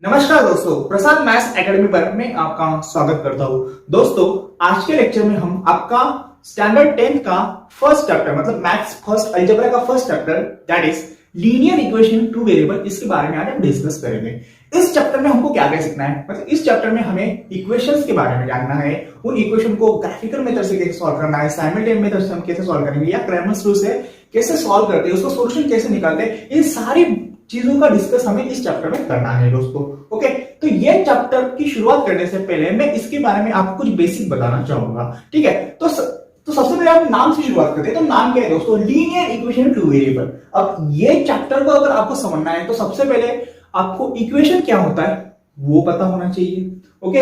नमस्कार दोस्तों, प्रसाद maths academy पर मैं आपका स्वागत करता हूं। दोस्तों, आज के लेक्चर में हम आपका स्टैंडर्ड 10 का फर्स्ट चैप्टर मतलब मैथ्स फर्स्ट अलजेब्रा का first chapter that is linear equation two variable, इसके बारे में आज हम डिस्कस करेंगे। इस चैप्टर में हमको क्या क्या सीखना है, मतलब इस चैप्टर में हमें इक्वेशंस के बारे में जानना है, उन इक्वेशन को ग्राफिकल मेथड से कैसे सॉल्व करना है, साइमल्टेनियस मेथड से हम कैसे सॉल्व करेंगे या क्रैमर्स रूल से कैसे सॉल्व करते हैं, उसका सॉल्यूशन कैसे निकालते हैं, इन सारी चीजों का डिस्कस हमें इस चैप्टर में करना है दोस्तों। ओके, तो ये चैप्टर की शुरुआत करने से पहले मैं इसके बारे में आपको कुछ बेसिक बताना चाहूंगा। ठीक है, तो सबसे पहले हम नाम से शुरुआत करते हैं। तो नाम क्या है दोस्तों? Linear equation two variable. अब ये चैप्टर को अगर आपको समझना है तो सबसे पहले आपको इक्वेशन क्या होता है वो पता होना चाहिए। ओके,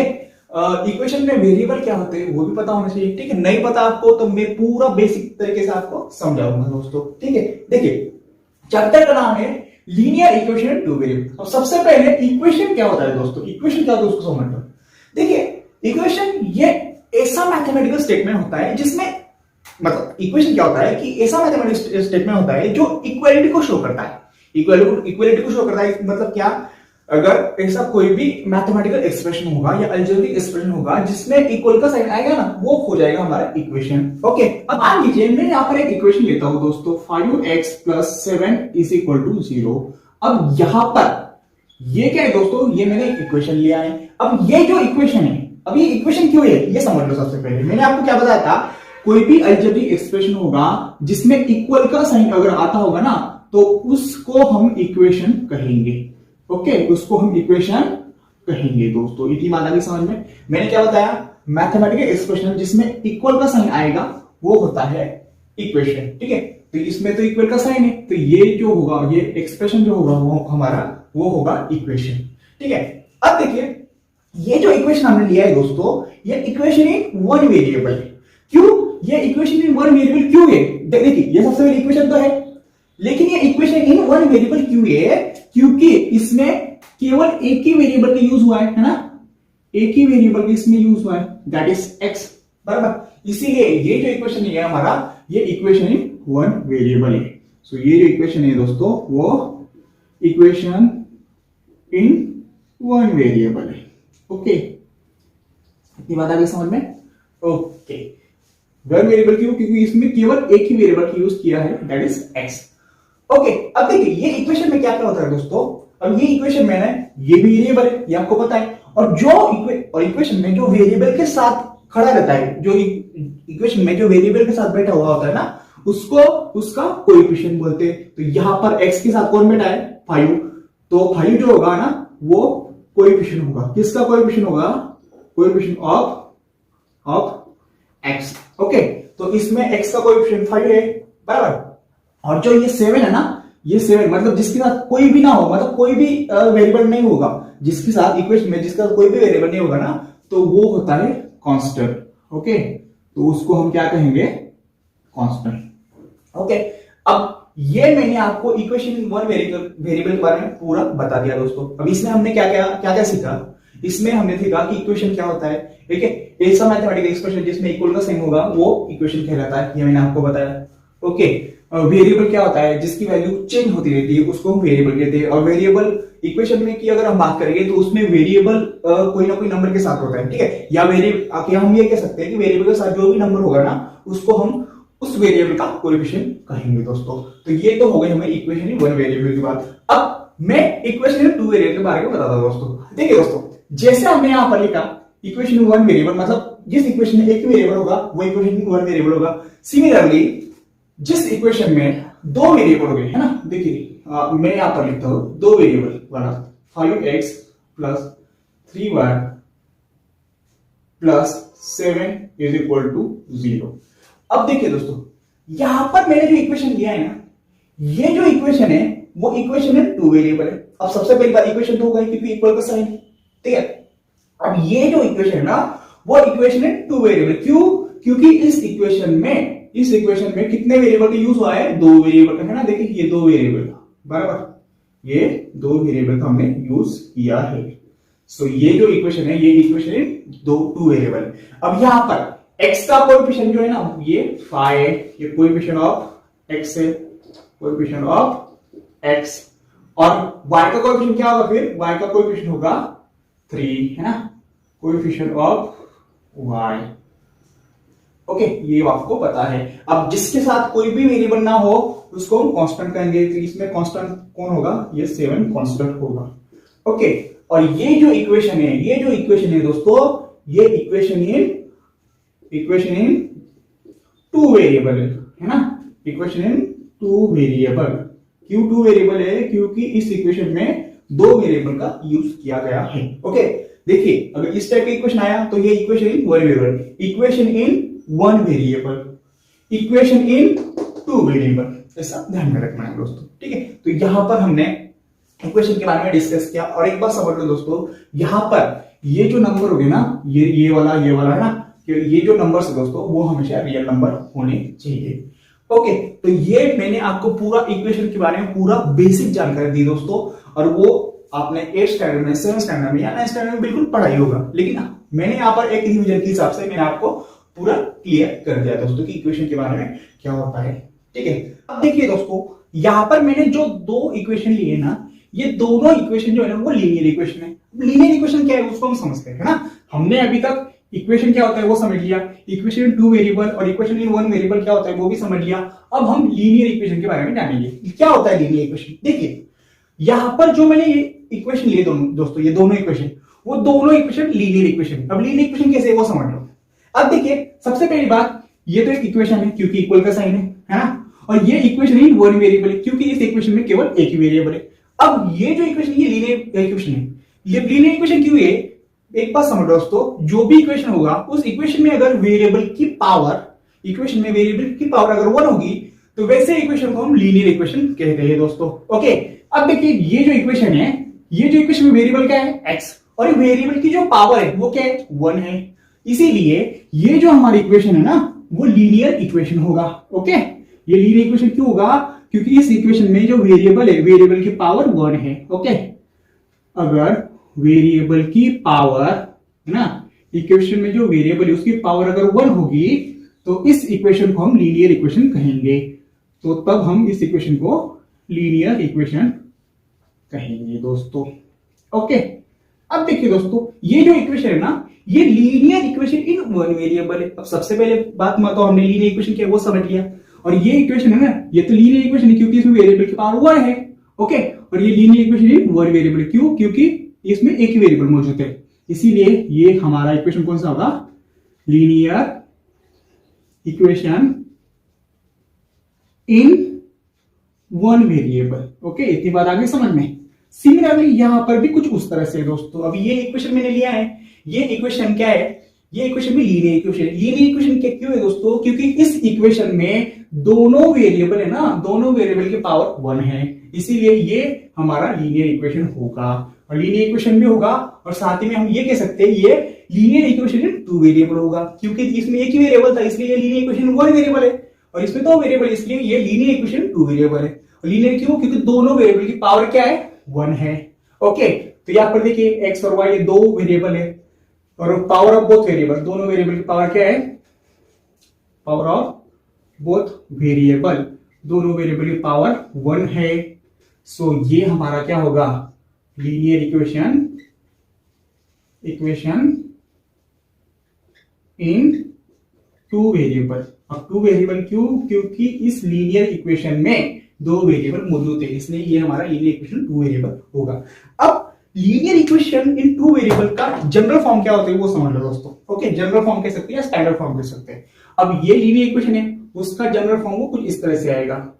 इक्वेशन में वेरिएबल क्या होते हैं वो भी पता होना चाहिए। ठीक है, नहीं पता आपको तो मैं पूरा बेसिक तरीके से आपको समझाऊंगा दोस्तों। ठीक है, देखिए चैप्टर का नाम है लीनियर इक्वेशन टू वेरिएबल। अब सबसे पहले इक्वेशन क्या होता है दोस्तों? इक्वेशन क्या होता है उसको समझ लो। देखिए, इक्वेशन ये ऐसा मैथमेटिकल स्टेटमेंट होता है जिसमें, मतलब इक्वेशन क्या होता है कि ऐसा मैथमेटिकल स्टेटमेंट होता है जो इक्वालिटी को शो करता है। इक्वालिटी को शो करता है मतलब क्या? अगर ऐसा कोई भी मैथमेटिकल एक्सप्रेशन होगा या अलजेब्रिक एक्सप्रेशन होगा जिसमें इक्वल का साइन आएगा ना, वो हो जाएगा हमारा इक्वेशन। ओके, अब मान लीजिए मैं यहां पर एक इक्वेशन लेता हूं दोस्तों, 5x + 7 = 0। अब यहां पर ये क्या है दोस्तों? ये मैंने इक्वेशन लिया है। अब ये जो इक्वेशन है, अब ये इक्वेशन क्यों है ये समझ लो। सबसे पहले मैंने आपको क्या बताया था, कोई भी अलजेब्रिक एक्सप्रेशन होगा जिसमें इक्वल का साइन अगर आता होगा ना तो उसको हम इक्वेशन कहेंगे। ओके, उसको हम इक्वेशन कहेंगे दोस्तों। इतनी बात आ गई समझ में? मैंने क्या बताया? मैथमेटिकल एक्सप्रेशन जिसमें इक्वल का साइन आएगा वो होता है इक्वेशन। ठीक है, तो इसमें तो इक्वल का साइन है, तो ये जो होगा, ये एक्सप्रेशन जो होगा वो हमारा वो होगा इक्वेशन। ठीक है, अब देखिए ये जो इक्वेशन हमने लिया है दोस्तों, ये इक्वेशन इन वन वेरिएबल है। क्यों ये इक्वेशन इन वन वेरिएबल क्यों है? देखिए ये सबसे पहले इक्वेशन तो है, लेकिन ये इक्वेशन इन वन वेरिएबल क्यों है? क्योंकि इसमें केवल एक ही वेरिएबल का यूज हुआ है ना, एक ही वेरिएबल का इसमें यूज हुआ है दैट इज x, बराबर। इसीलिए ये जो इक्वेशन है हमारा, ये इक्वेशन इन वन वेरिएबल है। सो ये जो इक्वेशन है दोस्तों वो इक्वेशन इन वन वेरिएबल है। ओके, इतनी बात आ गई समझ में? ओके, वन वेरिएबल क्यों? क्योंकि इसमें केवल एक ही वेरिएबल का यूज किया है दैट इज x। ओके, अब देखिए ये इक्वेशन में क्या क्या होता है दोस्तों। अब ये इक्वेशन में ना, ये वेरिएबल है ये आपको पता है, और जो इक्वेशन में जो वेरिएबल के साथ खड़ा रहता है, जो इक्वेशन में जो वेरिएबल के साथ बैठा हुआ होता है ना, उसको उसका कोएफिशिएंट बोलते हैं। तो यहां पर x के साथ कौन बैठा है? 5। तो 5 जो होगा ना वो कोएफिशिएंट होगा। किसका कोएफिशिएंट होगा? Coefficient of x। ओके, तो इसमें x का कोएफिशिएंट 5 है, बराबर। और जो ये 7 है ना, ये 7 मतलब जिसके साथ कोई भी ना हो, मतलब कोई भी वेरिएबल नहीं होगा, जिसके साथ इक्वेशन में जिसका कोई भी वेरिएबल नहीं होगा ना, तो वो होता है कांस्टेंट। ओके, तो उसको हम क्या कहेंगे? कांस्टेंट। ओके, अब ये मैंने आपको इक्वेशन वन वेरिएबल के बारे में पूरा बता दिया दोस्तों। अब इसमें हमने क्या क्या सीखा? इसमें हमने सीखा कि इक्वेशन क्या होता है। ठीक है, ऐसा मैथमेटिकल एक्सप्रेशन जिसमें इक्वल का साइन होगा वो इक्वेशन कहलाता है, ये मैंने आपको बताया। ओके, वेरिएबल क्या होता है? जिसकी वैल्यू चेंज होती रहती है उसको हम वेरिएबल कहते हैं। और वेरिएबल इक्वेशन में की अगर हम बात करेंगे तो उसमें वेरिएबल कोई ना कोई नंबर के साथ होता है। ठीक है, या वेरिएबल हम ये कह सकते हैं कि वेरिएबल के साथ जो भी नंबर होगा ना उसको हम उस वेरिएबल का कोएफिशिएंट कहेंगे दोस्तों। तो ये तो हो गई हमें इक्वेशन इन वन वेरिएबल की बात। अब मैं इक्वेशन इन टू वेरिएबल के बारे में बताता हूं दोस्तों। देखिए दोस्तों, जैसे हमने यहां पर लिखा इक्वेशन इन वन वेरिएबल, मतलब जिस इक्वेशन में एक वेरिएबल होगा वो इक्वेशन इन वन वेरिएबल होगा। सिमिलरली जिस इक्वेशन में दो वेरिएबल हो गए है ना, देखिए मैं यहां पर लिखता हूं दो वेरिएबल वाला 5x + 3y + 7 = 0। अब देखिए दोस्तों, यहां पर मैंने जो इक्वेशन लिया है ना, ये जो इक्वेशन है वो इक्वेशन है टू वेरिएबल है। अब सबसे पहली बात इक्वेशन तो होगा क्योंकि इक्वल का साइन है। ठीक है, अब ये जो इक्वेशन है ना वो इक्वेशन है टू वेरिएबल। क्यों? क्योंकि इस इक्वेशन में कितने वेरिएबल का यूज हुआ है? दो वेरिएबल का है ना। देखिए ये दो वेरिएबल, बराबर, ये दो वेरिएबल का हमने यूज किया है। सो ये जो इक्वेशन है ये इक्वेशन है टू वेरिएबल। अब यहां पर x का कोएफिशिएंट जो है ना ये 5 है, ये कोएफिशिएंट ऑफ x है, कोएफिशिएंट ऑफ x। और y का कोएफिशिएंट क्या होगा, फिर y का कोएफिशिएंट होगा 3, है ना, कोएफिशिएंट ऑफ y। ओके, ये आपको पता है। अब जिसके साथ कोई भी वेरिएबल ना हो उसको हम कांस्टेंट कहेंगे, तो इसमें कांस्टेंट कौन होगा, ये 7 कांस्टेंट होगा। ओके, और ये जो इक्वेशन है दोस्तों, ये इक्वेशन इन टू वेरिएबल है ना, इक्वेशन इन टू वेरिएबल। क्यों टू वेरिएबल है, क्योंकि इस इक्वेशन में दो वेरिएबल का यूज किया गया है। ओके, देखिए अगर इस टाइप का इक्वेशन आया तो ये equation in one variable, equation in one variable, equation in two variable, ऐसा ध्यान में रखना है दोस्तों। ठीक है, तो यहां पर हमने इक्वेशन के बारे में डिस्कस किया। और एक बात समझ लो दोस्तों, यहां पर ये जो नंबर हो गए ना, ये वाला है ना, कि ये जो नंबर्स है दोस्तों वो हमेशा रियल नंबर होने चाहिए। ओके, तो ये मैंने आपको पूरा इक्वेशन के बारे में पूरा बेसिक जानकारी दी दोस्तों, और वो आपने 8th स्टैंडर्ड में, 7th स्टैंडर्ड में या 9th स्टैंडर्ड में बिल्कुल पढ़ाई होगा, लेकिन मैंने यहाँ पर एक रिवीजन के हिसाब से मैंने आपको पूरा क्लियर कर दिया दोस्तों कि इक्वेशन के बारे में क्या होता है। ठीक है, अब देखिए दोस्तों, यहां पर मैंने जो दो इक्वेशन लिए ना, ये दोनों इक्वेशन जो है ना वो लीनियर इक्वेशन है। लीनियर इक्वेशन क्या है उसको हम समझते हैं, है ना। हमने अभी तक इक्वेशन क्या होता है वो समझ लिया, इक्वेशन इन टू वेरिएबल और इक्वेशन इन वन वेरिएबल क्या होता है वो भी समझ लिया। अब हम लीनियर इक्वेशन के बारे में जानेंगे क्या होता है लीनियर इक्वेशन। देखिए यहां पर जो मैंने ये इक्वेशन लिए दोस्तों, ये दोनों इक्वेशन, वो दोनों इक्वेशन लीनियर इक्वेशन। अब लीनियर इक्वेशन कैसे है वो समझ लो। अब देखिए सबसे पहली बात, ये तो एक इक्वेशन है क्योंकि इक्वल का साइन है ना, और ये इक्वेशन इन वन वेरिएबल है क्योंकि इस इक्वेशन में केवल एक ही वेरिएबल है। अब ये जो इक्वेशन, ये लीनियर इक्वेशन है। ये लीनियर इक्वेशन क्यों है, एक बात समझ दोस्तों, जो भी इक्वेशन होगा उस इक्वेशन में अगर वेरिएबल की पावर, इक्वेशन में वेरिएबल की पावर अगर 1 होगी तो वैसे इक्वेशन को हम लीनियर इक्वेशन कहते हैं दोस्तों। ओके, अब देखिए ये जो इक्वेशन है, ये जो इक्वेशन में वेरिएबल क्या है, x, और वेरिएबल की जो पावर है वो क्या है, 1 है। इसीलिए ये जो हमारी इक्वेशन है ना वो लीनियर इक्वेशन होगा। ओके, ये लीनियर इक्वेशन क्यों होगा, क्योंकि इस इक्वेशन में जो वेरिएबल है, वेरिएबल की पावर 1 है। ओके, अगर वेरिएबल की पावर है ना, इक्वेशन में जो वेरिएबल है उसकी पावर अगर 1 होगी तो इस इक्वेशन को हम लीनियर इक्वेशन कहेंगे। तो तब हम इस इक्वेशन को लीनियर इक्वेशन कहेंगे दोस्तों। ओके, अब देखिए दोस्तों, ये जो इक्वेशन है ना ये linear equation in one variable है। अब सबसे पहले बात तो हमने लीनियर इक्वेशन क्या वो समझ लिया, और ये इक्वेशन है ना ये तो लीनियर इक्वेशन है क्योंकि इसमें वेरिएबल की पावर 1 है। ओके, और ये linear equation in one variable क्यों, क्योंकि इसमें एक ही वेरिएबल मौजूद है, इसीलिए ये हमारा इक्वेशन कौन सा होगा, linear equation in one variable. Okay, इतनी बात आगे समझ में। सिमिलरली यहां पर भी कुछ उस तरह से है दोस्तों। अभी ये इक्वेशन मैंने लिया है, ये इक्वेशन क्या है, ये इक्वेशन भी लीनियर इक्वेशन है। लीनियर इक्वेशन क्या क्यों है दोस्तों, क्योंकि इस इक्वेशन में दोनों वेरिएबल है ना, दोनों वेरिएबल की पावर 1 है, इसीलिए ये हमारा लीनियर इक्वेशन होगा। और लीनियर इक्वेशन भी होगा, और साथ ही में हम ये कह सकते हैं ये linear equation in two variable होगा, क्योंकि इसमें एक ही वेरिएबल था इसलिए ये लीनियर इक्वेशन वन वेरिएबल है, और इसमें दो वेरिएबल इसलिए ये लीनियर इक्वेशन टू वेरिएबल है। लीनियर क्यों, क्योंकि दोनों वेरिएबल की पावर क्या है, 1 है। ओके, तो यहां पर देखिए एक्स और वाई ये दो वेरिएबल है, और पावर ऑफ बोथ वेरिएबल, दोनों वेरिएबल की पावर क्या है, पावर ऑफ बोथ वेरिएबल, दोनों वेरिएबल की पावर 1 है। सो ये हमारा क्या होगा, linear equation in two variable. अब टू वेरिएबल क्यों, क्योंकि इस लीनियर इक्वेशन में दो वेरिएबल मौजूद है, इसलिए ये हमारा लीनियर इक्वेशन टू वेरिएबल होगा। अब linear equation in two variable का जनरल फॉर्म क्या होता है वो समझ लो दोस्तों। ओके, जनरल फॉर्म कह सकते हैं या स्टैंडर्ड फॉर्म कह सकते हैं। अब ये लीनियर इक्वेशन है, उसका जनरल फॉर्म वो कुछ इस तरह से आएगा,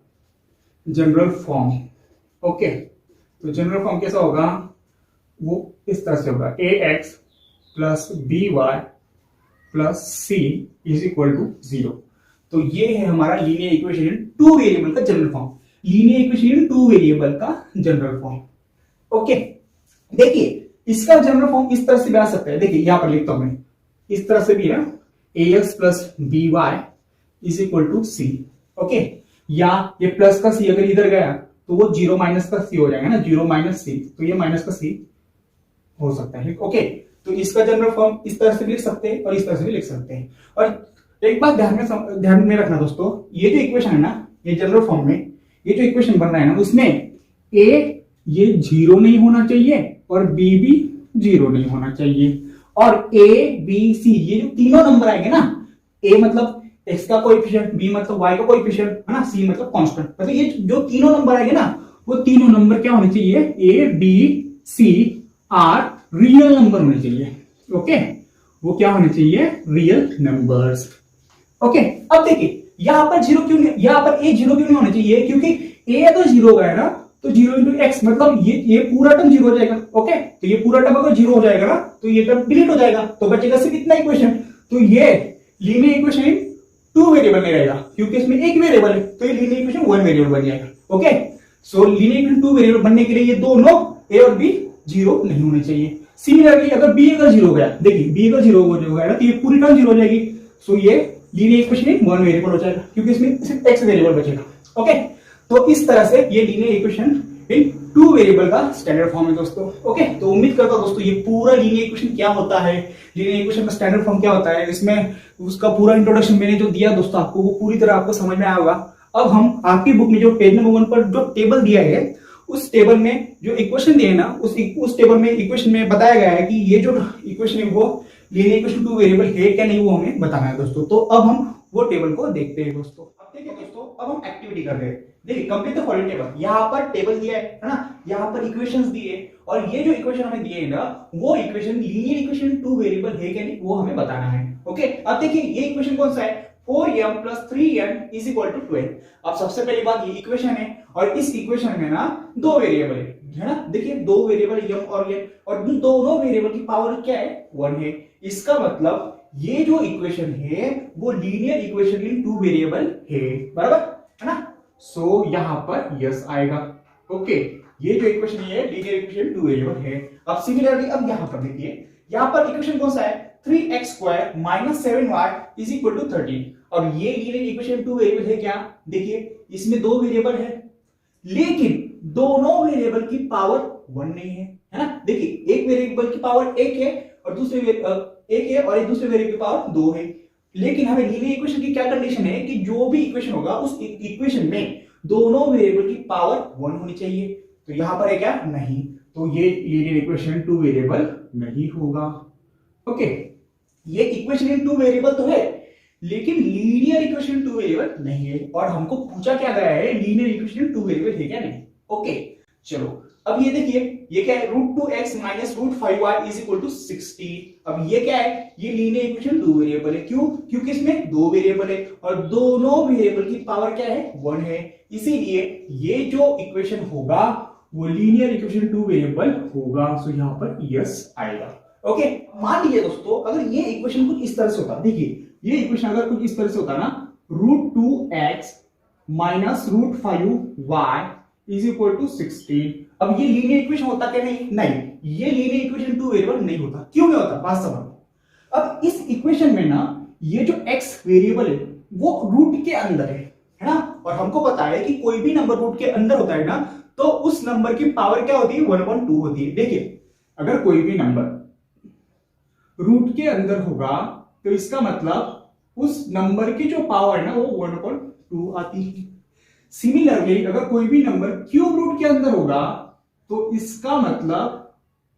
जनरल फॉर्म। ओके, तो जनरल फॉर्म कैसा होगा, वो इस तरह से होगा, ax plus by plus c is equal to 0। तो ये है हमारा linear equation in two variable का general form, linear equation in two variable का जनरल फॉर्म। ओके, देखिए इसका जनरल फॉर्म इस तरह से भी आ सकता है, देखिए यहां पर लिखता हूं मैं, इस तरह से भी है, ax plus by is equal to c। Okay, या ये प्लस का c अगर इधर गया तो वो 0 माइनस का c हो जाएगा ना, 0 माइनस c, तो ये माइनस का c हो सकता है। ओके, तो इसका जनरल फॉर्म इस तरह से भी लिख सकते हैं और इस तरह से भी लिख सकते हैं। और एक बात ध्यान में रखना दोस्तों, ये जो इक्वेशन है ना, ये जनरल फॉर्म में ये जो इक्वेशन बन रहा है ना, उसमें a ये 0 नहीं होना चाहिए और बी भी 0 नहीं होना चाहिए। और ए बी सी ये जो तीनों नंबर आएंगे ना, ए मतलब एक्स का कोएफिशिएंट, बी मतलब वाई का कोएफिशिएंट है ना, सी मतलब कांस्टेंट, मतलब ये जो तीनों नंबर आएंगे ना वो तीनों नंबर क्या होने चाहिए, A B C R real number होने चाहिए। ओके, वो क्या होने चाहिए, रियल नंबर्स। ओके, अब देखिए यहां पर जीरो क्यों नहीं, यहां पर ए जीरो क्यों नहीं होना चाहिए, क्योंकि ए अगर जीरो का है ना तो जीरो इंटू एक्स मतलब ये पूरा टर्म जीरो हो जाएगा। ओके, तो ये पूरा टर्म अगर जीरो हो जाएगा ना तो ये टर्म डिलीट हो जाएगा, तो बचेगा सिर्फ इतना इक्वेशन। तो ये linear equation in two variable में रहेगा, क्योंकि इसमें एक वेरिएबल है तो ये लीनियर इक्वेशन वन वेरिएबल बन जाएगा। ओके, सो लीनियर इक्वेशन टू वेरिएबल बनने के लिए ये दोनों ए और बी जीरो नहीं होने चाहिए। सिमिलरली अगर बी अगर जीरो हो गया, देखिए बी अगर जीरो हो गया ना तो ये पूरी टर्म जीरो हो जाएगी। सो ये linear equation in one variable हो जाएगा, क्योंकि इसमें सिर्फ एक्स वेरिएबल बचेगा। ओके, तो इस तरह से ये linear equation in two variable का स्टैंडर्ड फॉर्म है दोस्तों। ओके, तो उम्मीद करता हूं दोस्तों ये पूरा लीनियर इक्वेशन क्या होता है, लीनियर इक्वेशन का स्टैंडर्ड फॉर्म क्या होता है, इसमें उसका पूरा इंट्रोडक्शन मैंने जो दिया दोस्तों आपको वो पूरी तरह आपको समझ में आया होगा। अब हम आपकी बुक में जो पेज नंबर 1 पर जो टेबल दिया है उस टेबल में जो इक्वेशन दिए ना उस टेबल में इक्वेशन में बताया गया है कि ये जो इक्वेशन है वो लीनियर इक्वेशन टू वेरिएबल है क्या नहीं, वो हमें बताना है दोस्तों। तो अब हम वो टेबल को देखते हैं दोस्तों। अब देखिए दोस्तों, अब हम एक्टिविटी कर रहे हैं। देखिए कंप्लीट द फॉलोइंग टेबल, यहाँ पर टेबल दिया है ना, यहाँ पर इक्वेशंस दिए और ये जो इक्वेशन हमें दिए है ना वो equation linear equation two variable है क्या नहीं वो हमें बताना है। ओके, अब देखिए ये इक्वेशन कौन सा है, 4m plus 3n is equal to 12। अब सबसे पहली बात ये इक्वेशन है और इस इक्वेशन में ना दो वेरिएबल है ना, देखिए दो वेरिएबल m और n और दोनों वेरिएबल की पावर क्या है 1 है। इसका मतलब ये जो इक्वेशन है वो linear equation in two variable है, बराबर है ना। सो यहां पर यस आएगा। ओके, ये जो इक्वेशन है लीनियर इक्वेशन टू वेरिएबल है। अब सिमिलरली अब यहां पर देखिए, यहां पर इक्वेशन कौन सा है, 3x square minus 7y is equal to 13। अब ये लीनियर इक्वेशन टू वेरिएबल है क्या, देखिए इसमें दो वेरिएबल है लेकिन दोनों वेरिएबल की पावर 1 नहीं है ना। देखिए एक वेरिएबल की पावर 1 है और दूसरे एक है और एक दूसरे वेरिएबल की पावर 2 है। लेकिन हमें लीनियर इक्वेशन की क्या कंडीशन है कि जो भी इक्वेशन होगा उस इक्वेशन में दोनों वेरिएबल की पावर 1 होनी चाहिए। तो यहां पर है क्या, नहीं, तो ये लीनियर इक्वेशन टू वेरिएबल नहीं होगा। ओके, ये इक्वेशन इन टू वेरिएबल तो है लेकिन लीनियर इक्वेशन टू वेरिएबल नहीं है और हमको पूछा क्या गया है, लीनियर इक्वेशन टू वेरिएबल है क्या नहीं। ओके, चलो अब ये देखिए ये क्या है, √2x minus √5y is equal to 60। अब ये क्या है, ये लीनियर इक्वेशन टू वेरिएबल है, क्यों, क्योंकि इसमें दो वेरिएबल है और दोनों वेरिएबल की पावर क्या है 1 है, इसीलिए ये जो इक्वेशन होगा वो लीनियर इक्वेशन टू वेरिएबल होगा। सो यहां पर यस आएगा। ओके, मान लीजिए दोस्तों अगर ये इक्वेशन कुछ इस तरह से होता, देखिए ये इक्वेशन अगर कुछ इस तरह से होता ना, √2x minus √5y is equal to 16। अब ये लीनियर इक्वेशन होता क्या नहीं, नहीं, ये लीनियर इक्वेशन टू वेरिएबल नहीं होता। क्यों नहीं होता, बात समझो। अब इस इक्वेशन में ना ये जो x वेरिएबल है वो रूट के अंदर है ना, और हमको पता है कि कोई भी नंबर रूट के अंदर होता है ना तो उस नंबर की पावर क्या होती है 1/2 होती है। देखिए अगर कोई भी नंबर रूट के अंदर होगा तो इसका मतलब उस नंबर की जो पावर है ना वो 1/2 आती है। सिमिलरली अगर कोई भी नंबर क्यूब रूट के अंदर होगा तो इसका मतलब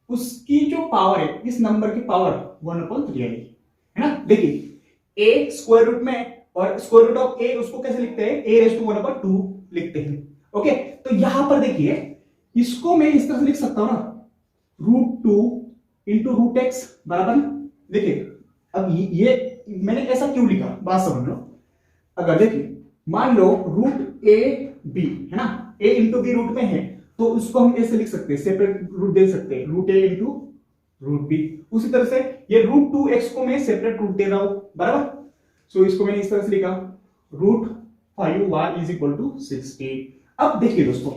उसकी जो पावर है इस नंबर की पावर 1/3 आएगी, है ना। देखिए a स्क्वायर रूट में और स्क्वायर रूट ऑफ a उसको कैसे लिखते हैं, a⁻² लिखते हैं। ओके, तो यहां पर देखिए इसको मैं इस तरह से लिख सकता हूं ना, √2 इंटू √x बराबर। देखिए अब ये मैंने ऐसा क्यों लिखा, बात समझ लो। अगर देखिए मान लो √a_b है ना, a इंटू बी रूट में है तो उसको हम ऐसे लिख सकते हैं, सेपरेट रूट दे सकते हैं, √a इंटू √b। उसी तरह से ये √2x को मैं सेपरेट रूट दे रहा हूं, बराबर। सो इसको मैंने इस तरह से लिखा, √5y इज इक्वल टू 60। अब देखिए दोस्तों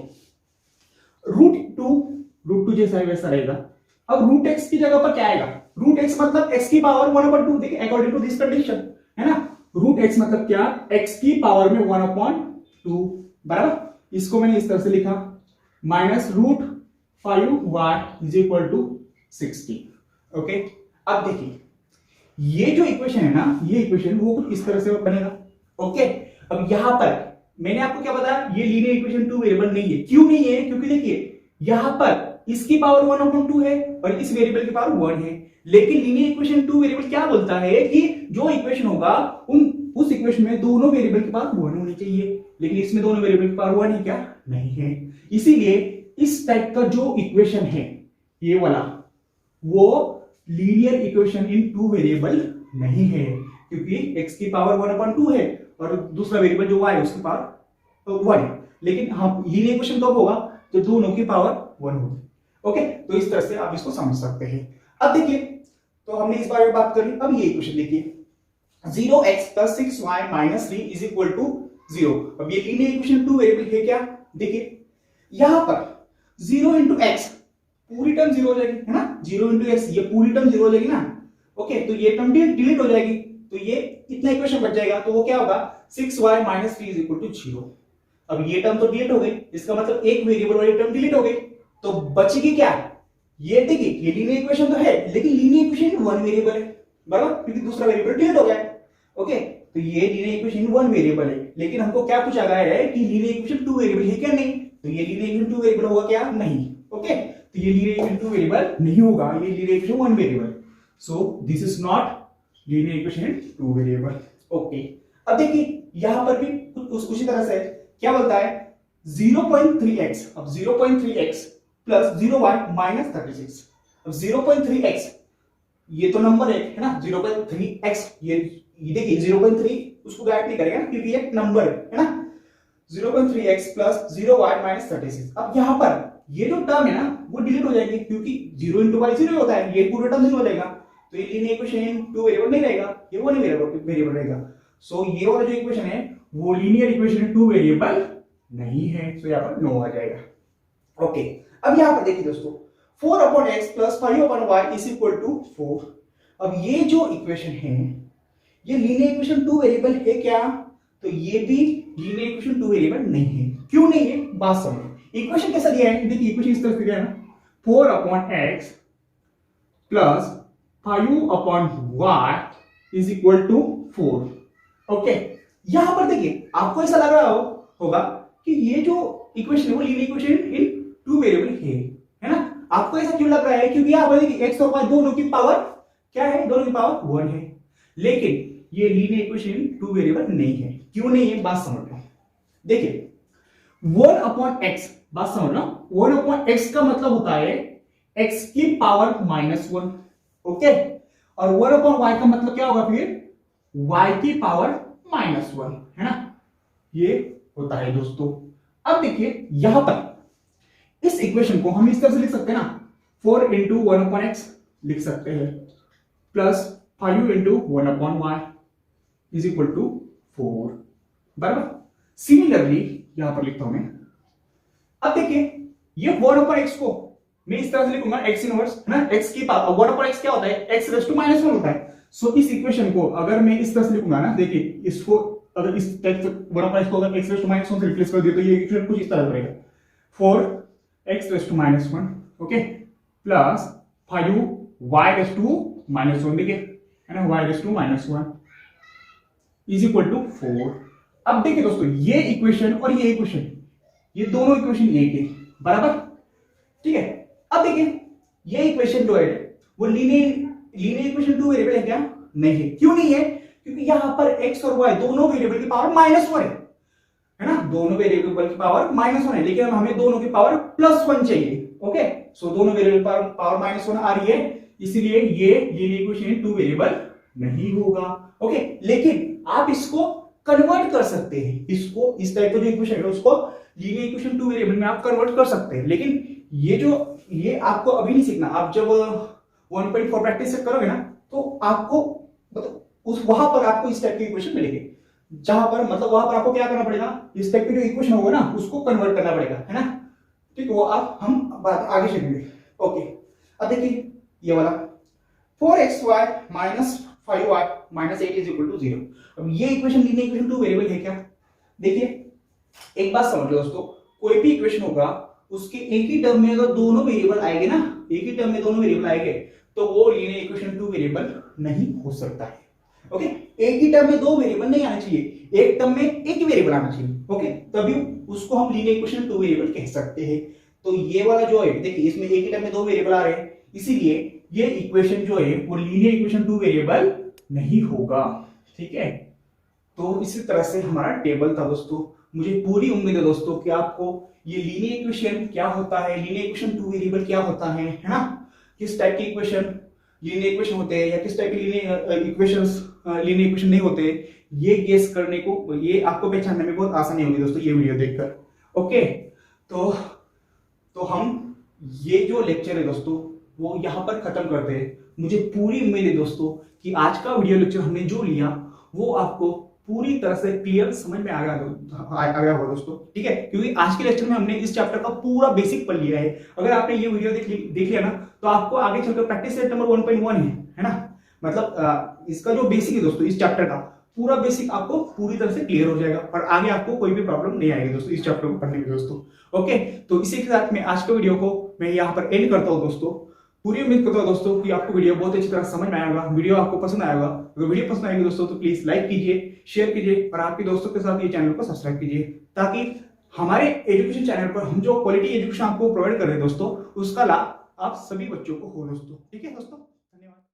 √2 जैसा है वैसा रहेगा। अब √x की जगह पर क्या आएगा, √x मतलब x की पावर 1/2। देखिए अकॉर्डिंग टू दिस कंडीशन है ना, √x मतलब क्या, x की पावर में 1/2 बराबर। इसको मैंने इस तरह से लिखा minus √5y is equal to 60। Okay, अब देखिए ये जो इक्वेशन है ना, ये इक्वेशन वो कुछ इस तरह से बनेगा। ओके, अब यहां पर मैंने आपको क्या बताया, ये लीनियर इक्वेशन टू वेरिएबल नहीं है। क्यों नहीं है, क्योंकि देखिए यहां पर इसकी पावर 1/2 है और इस वेरिएबल की पावर 1 है, लेकिन लीनियर इक्वेशन 2 वेरिएबल क्या बोलता है कि जो इक्वेशन होगा उस इक्वेशन में दोनों वेरिएबल की पावर 1 होनी चाहिए, लेकिन इसमें दोनों वेरिएबल की पावर 1 है क्या? नहीं है। इसीलिए इस टाइप का जो इक्वेशन है ये वाला, वो लीनियर इक्वेशन इन 2 वेरिएबल नहीं है, क्योंकि x की पावर 1/2 है और दूसरा वेरिएबल जो y है उसकी पावर 1 है। लेकिन हाँ, लीनियर इक्वेशन कब होगा? तो दोनों की पावर 1 होगी। ओके, तो इस तरह से आप इसको समझ सकते हैं। अब देखिए, तो हमने इस बारे में बात कर ली। अब ये इक्वेशन देखिए, 0x + 6y - 3 = 0। अब ये लीनियर इक्वेशन 2 वेरिएबल है क्या? देखिए यहां पर 0 × x पूरी टर्म 0 हो जाएगी, है ना? 0 × x ये पूरी टर्म 0 हो जाएगी ना। ओके, तो ये टर्म डिलीट हो जाएगी, तो ये इतना इक्वेशन बच जाएगा। तो वो क्या होगा? 6y - 3 = 0। अब ये टर्म तो डिलीट हो गई, इसका मतलब एक वेरिएबल वाली टर्म डिलीट हो गई, तो बचेगी क्या? ये देखिए, ये लीनियर इक्वेशन तो है, लेकिन लीनियर इक्वेशन 1 वेरिएबल है, बराबर, क्योंकि दूसरा वेरिएबल डिलीट हो गया है। ओके, तो ये लीनियर इक्वेशन 1 वेरिएबल है, लेकिन हमको क्या पूछा गया है कि लीनियर इक्वेशन 2 वेरिएबल है क्या? नहीं। तो ये लीनियर इक्वेशन 2 वेरिएबल होगा क्या? नहीं। ओके, तो ये लीनियर इक्वेशन 2 वेरिएबल नहीं होगा, ये linear equation 1 variable. So this is not linear equation 2 variable. Okay, अब देखिए यहां पर भी उसी तरह से क्या बोलता है? 0.3x, अब 0.3x + 0y - 36। अब 0.3x ये तो नंबर है ना? 0.3x ये देखिए 0.3 उसको गायब नहीं करेगा क्योंकि ये नंबर है ना? 0.3x + 0y - 36। अब यहां पर ये जो टर्म है ना वो डिलीट हो जाएगी, क्योंकि 0 × y 0 होता है, ये पूरा टर्म 0 हो जाएगा, तो ये लीनियर इक्वेशन 2 वेरिएबल नहीं रहेगा, ये 1 वेरिएबल रहेगा। सो ये वाला जो इक्वेशन है वो लीनियर इक्वेशन 2 वेरिएबल नहीं है, सो यहां पर नो आ जाएगा। ओके, अब यहां पर देखिए दोस्तों, 4/x + 5/y = 4। अब ये जो इक्वेशन है ये लीनियर इक्वेशन 2 वेरिएबल है क्या? तो ये भी लीनियर इक्वेशन 2 वेरिएबल नहीं है। क्यों नहीं है? बात समझो। इक्वेशन कैसा दिया है? देखिए इक्वेशन इस तरह से दिया है ना, 4/x + 5/y = 4। ओके, यहां पर देखिए आपको ऐसा लग रहा होगा कि ये जो इक्वेशन है वो लीनियर इक्वेशन इन 2 वेरिएबल है ना? आपको ऐसा क्यों लग रहा है? क्योंकि यहां पर देखिए x और y दोनों की पावर क्या है? दोनों की पावर 1 है, लेकिन ये लीनियर इक्वेशन 2 वेरिएबल नहीं है। क्यों नहीं है? बात समझ लो। देखिए 1/x, बात समझ लो, 1/x का मतलब होता है x की पावर -1। ओके, और 1/y का मतलब क्या होगा? फिर y की पावर -1, है ना? ये होता है दोस्तों। अब देखिए यहां पर इस इक्वेशन को हम इस तरह से लिख सकते हैं ना, 4 × 1/x लिख सकते हैं प्लस 5 × 1/y = 4, बराबर। सिमिलरली यहां पर लिखता हूं मैं। अब देखिए ये 1/x को मैं इस तरह से लिखूंगा, x इनवर्स, है ना? x की पावर 1/x क्या होता है? x raised to -1 होता है। सो इस इक्वेशन को अगर मैं इस तरह से लिखूंगा ना, देखिए इसको अगर इस टाइप से 1/x को अगर x raised to -1 से रिप्लेस कर दिया तो ये इक्वेशन कुछ इस तरह रहेगा, 4x raised to -1, okay, plus 5y raised to -1, देखिए, है ना? y raised to -1 = 4। अब देखिए दोस्तों, ये इक्वेशन और ये इक्वेशन, ये दोनों इक्वेशन एक है, बराबर, ठीक है। अब देखिए ये इक्वेशन जो है वो लीनियर इक्वेशन 2 वेरिएबल है क्या? नहीं है। क्यों नहीं है? क्योंकि यहां पर x और y दोनों वेरिएबल की पावर -1 है ना? दोनों वेरिएबल की पावर -1 है, लेकिन हमें दोनों की पावर +1 चाहिए। ओके, सो दोनों वेरिएबल पावर -1 आ रही है, इसलिए ये लीनियर इक्वेशन 2 वेरिएबल नहीं होगा। ओके, लेकिन आप इसको कन्वर्ट कर सकते हैं, इसको इस टाइप का जो इक्वेशन है उसको लीनियर इक्वेशन 2 वेरिएबल में आप कन्वर्ट कर सकते हैं। लेकिन ये आपको अभी नहीं सीखना, आप जब 1.4 प्रैक्टिस से करोगे ना तो आपको मतलब वहां पर आपको इस टाइप की इक्वेशन मिलेगी, जहां पर मतलब वहां पर आपको क्या करना पड़ेगा? इस टाइप की जो इक्वेशन होगा ना उसको कन्वर्ट करना पड़ेगा, है ना? ठीक, वो आप हम बात आगे सीखेंगे। ओके, अब देखिए ये वाला 4xy - 5y - 8 = 0। अब ये इक्वेशन लीनियर इक्वेशन 2 वेरिएबल है क्या? देखिए एक बात समझ लो दोस्तों, कोई भी इक्वेशन होगा उसके एक ही टर्म में अगर दोनों वेरिएबल आएंगे ना, एक ही टर्म में दोनों वेरिएबल आएंगे तो वो लीनियर इक्वेशन 2 वेरिएबल नहीं हो सकता है। ओके, एक ही टर्म में दो वेरिएबल नहीं आने चाहिए, एक टर्म में एक ही वेरिएबल आना चाहिए। ओके, तभी उसको हम लीनियर इक्वेशन 2 वेरिएबल कह सकते हैं। तो ये वाला जो है देखिए इसमें एक ही टाइम में दो वेरिएबल आ रहे हैं, इसीलिए ये इक्वेशन जो है वो लीनियर इक्वेशन टू वेरिएबल नहीं होगा। ठीक है, तो इसी तरह से हमारा टेबल था दोस्तों। मुझे पूरी उम्मीद है दोस्तों कि आपको ये लीनियर इक्वेशन क्या होता है, लीनियर इक्वेशन टू वेरिएबल क्या होता है ना, किस टाइप की इक्वेशन लीनियर इक्वेशन होते हैं या किस टाइप के लीनियर इक्वेशंस लीनियर इक्वेशन नहीं होते, ये गेस करने को, ये आपको पहचानने में बहुत आसानी होगी दोस्तों ये वीडियो देखकर। ओके, तो हम ये जो लेक्चर है दोस्तों वो यहाँ पर खत्म करते हैं। मुझे पूरी उम्मीद है दोस्तों कि आज का वीडियो लेक्चर हमने जो लिया वो आपको पूरी तरह से क्लियर समझ में आ गया होगा दोस्तों। ठीक है, क्योंकि आज के लेक्चर में हमने इस चैप्टर का पूरा बेसिक पढ़ लिया है। अगर आपने ये वीडियो देख लिया ना तो आपको आगे चलकर प्रैक्टिस सेट नंबर 1.1 है ना, मतलब इसका जो बेसिक है दोस्तों इस चैप्टर का पूरा बेसिक आपको पूरी तरह से क्लियर हो जाएगा और आगे आपको कोई भी प्रॉब्लम नहीं आएगी दोस्तों इस चैप्टर को पढ़ने में दोस्तों। ओके, तो इसी के साथ में आज के वीडियो को मैं यहाँ पर एंड करता हूँ दोस्तों। पूरी उम्मीद करता हूँ दोस्तों कि आपको वीडियो बहुत अच्छी तरह समझ में आएगा, वीडियो आपको पसंद आएगा। अगर वीडियो पसंद आएगी दोस्तों तो प्लीज लाइक कीजिए, शेयर कीजिए और आपके दोस्तों के साथ ये चैनल को सब्सक्राइब कीजिए, ताकि हमारे एजुकेशन चैनल पर हम जो क्वालिटी एजुकेशन आपको प्रोवाइड कर रहे हैं दोस्तों उसका लाभ आप सभी बच्चों को हो दोस्तों। ठीक है दोस्तों।